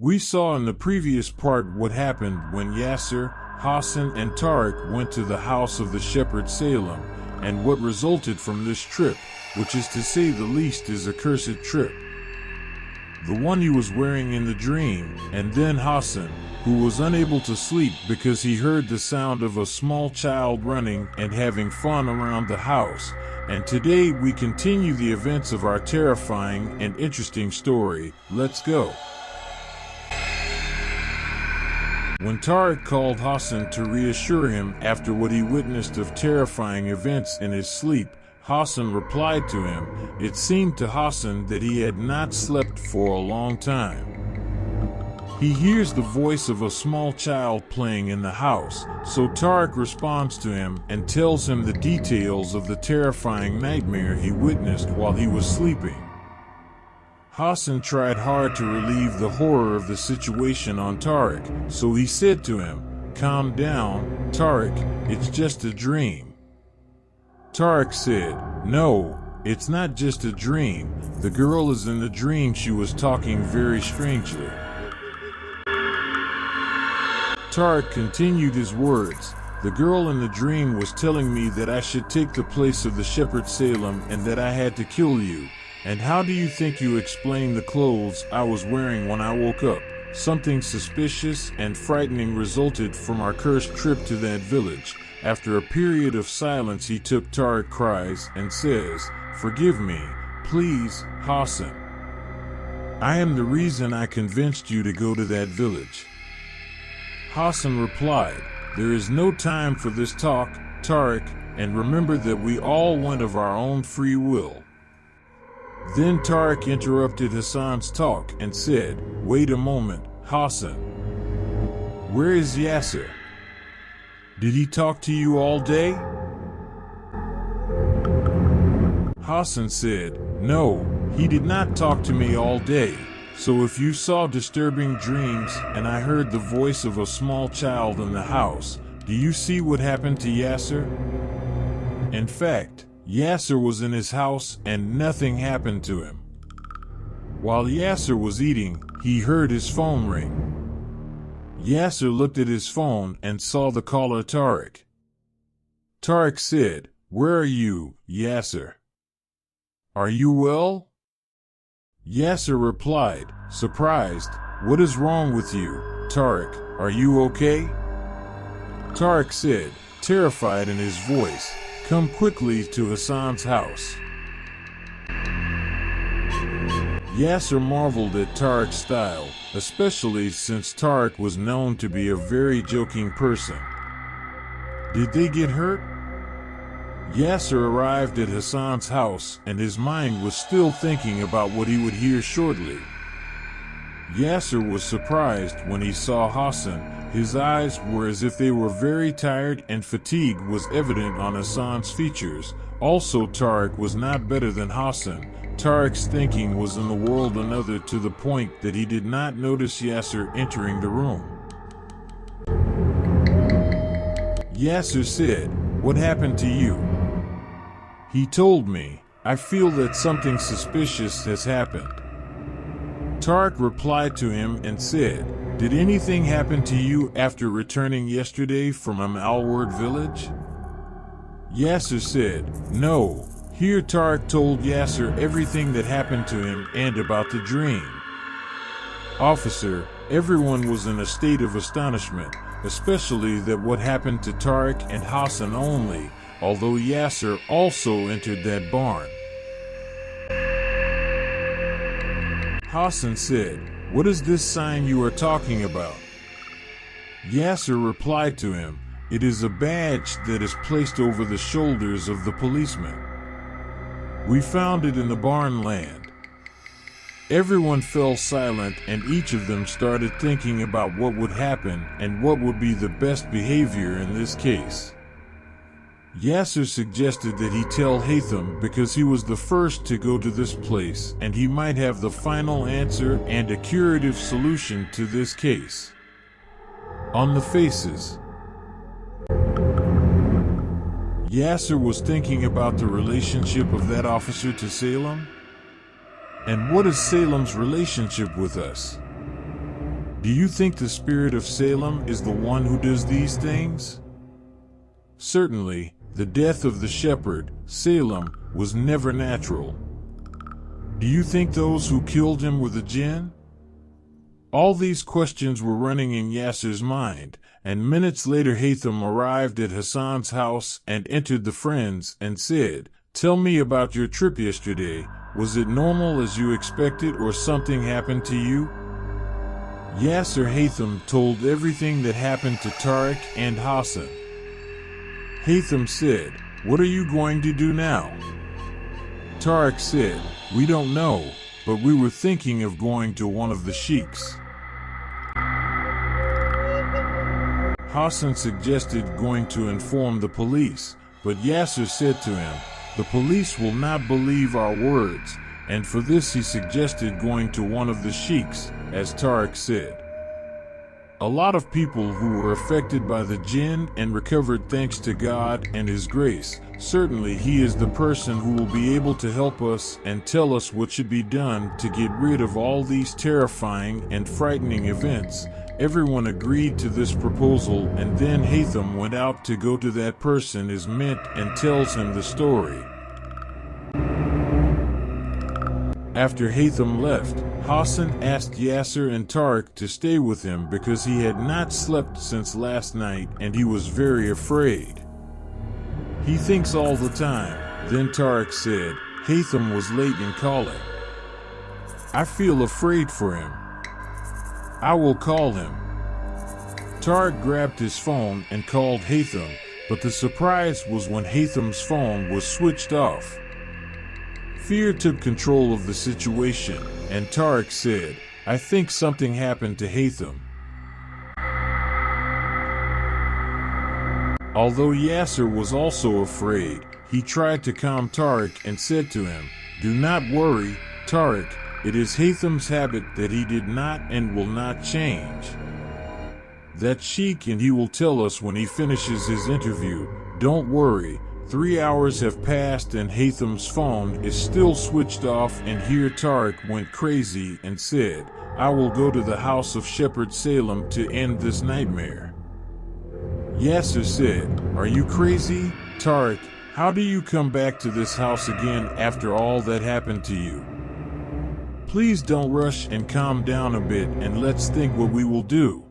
We saw in the previous part what happened when Yasser, Hassan, and Tariq went to the house of the shepherd Salem, and what resulted from this trip, which is to say the least is a cursed trip. The one he was wearing in the dream, and then Hassan, who was unable to sleep because he heard the sound of a small child running and having fun around the house. And today we continue the events of our terrifying and interesting story. Let's go. When Tariq called Hassan to reassure him after what he witnessed of terrifying events in his sleep, Hassan replied to him. It seemed to Hassan that he had not slept for a long time. He hears the voice of a small child playing in the house, so Tariq responds to him and tells him the details of the terrifying nightmare he witnessed while he was sleeping. Hassan tried hard to relieve the horror of the situation on Tariq, so he said to him, "Calm down, Tariq, it's just a dream." Tariq said, "No, it's not just a dream. The girl is in the dream. She was talking very strangely." Tariq continued his words. "The girl in the dream was telling me that I should take the place of the shepherd Salem and that I had to kill you. And how do you think you explain the clothes I was wearing when I woke up? Something suspicious and frightening resulted from our cursed trip to that village." After a period of silence, he took Tariq cries and says, "Forgive me, please, Hassan. I am the reason I convinced you to go to that village." Hassan replied, "There is no time for this talk, Tariq, and remember that we all went of our own free will." Then Tariq interrupted Hassan's talk and said, "Wait a moment, Hassan. Where is Yasser? Did he talk to you all day?" Hassan said, "No, he did not talk to me all day. So if you saw disturbing dreams and I heard the voice of a small child in the house, do you see what happened to Yasser? In fact, Yasser was in his house and nothing happened to him. While Yasser was eating, he heard his phone ring. Yasser looked at his phone and saw the caller Tariq. Tariq said, 'Where are you, Yasser? Are you well?' Yasser replied, surprised, 'What is wrong with you, Tariq? Are you okay?' Tariq said, terrified in his voice, 'Come quickly to Hassan's house.' Yasser marveled at Tariq's style, especially since Tariq was known to be a very joking person. Did they get hurt? Yasser arrived at Hassan's house and his mind was still thinking about what he would hear shortly. Yasser was surprised when he saw Hassan. His eyes were as if they were very tired and fatigue was evident on Hassan's features. Also, Tariq was not better than Hassan. Tariq's thinking was in the world another to the point that he did not notice Yasser entering the room. Yasser said, "What happened to you?" He told me, "I feel that something suspicious has happened." Tariq replied to him and said, "Did anything happen to you after returning yesterday from Alward village?" Yasser said, "No." Here Tariq told Yasser everything that happened to him and about the dream. "Officer, everyone was in a state of astonishment, especially that what happened to Tariq and Hassan only, although Yasser also entered that barn." Hassan said, "What is this sign you are talking about?" Yasser replied to him, "It is a badge that is placed over the shoulders of the policemen. We found it in the barn land." Everyone fell silent and each of them started thinking about what would happen and what would be the best behavior in this case. Yasser suggested that he tell Haytham because he was the first to go to this place and he might have the final answer and a curative solution to this case. On the faces, Yasser was thinking about the relationship of that officer to Salem. And what is Salem's relationship with us? Do you think the spirit of Salem is the one who does these things? Certainly, the death of the shepherd, Salem, was never natural. Do you think those who killed him were the jinn? All these questions were running in Yasser's mind, and minutes later Haytham arrived at Hassan's house and entered the friends and said, "Tell me about your trip yesterday. Was it normal as you expected or something happened to you?" Yasser Haytham told everything that happened to Tariq and Hassan. Haytham said, "What are you going to do now?" Tariq said, "We don't know, but we were thinking of going to one of the sheiks." Hassan suggested going to inform the police, but Yasser said to him, "The police will not believe our words," and for this he suggested going to one of the sheiks, as Tariq said. A lot of people who were affected by the jinn and recovered thanks to God and His grace. Certainly He is the person who will be able to help us and tell us what should be done to get rid of all these terrifying and frightening events. Everyone agreed to this proposal, and then Haytham went out to go to that person is meant and tells him the story. After Haytham left, Hassan asked Yasser and Tariq to stay with him because he had not slept since last night and he was very afraid. "He thinks all the time," then Tariq said. Haytham was late in calling. "I feel afraid for him. I will call him." Tariq grabbed his phone and called Haytham, but the surprise was when Haytham's phone was switched off. Fear took control of the situation, and Tariq said, "I think something happened to Haytham." Although Yasser was also afraid, he tried to calm Tariq and said to him, "Do not worry, Tariq, it is Haytham's habit that he did not and will not change. That sheik and he will tell us when he finishes his interview. Don't worry." 3 hours have passed and Haytham's phone is still switched off, and here Tariq went crazy and said, "I will go to the house of Shepherd Salem to end this nightmare." Yasser said, "Are you crazy, Tariq? How do you come back to this house again after all that happened to you? Please don't rush and calm down a bit and let's think what we will do."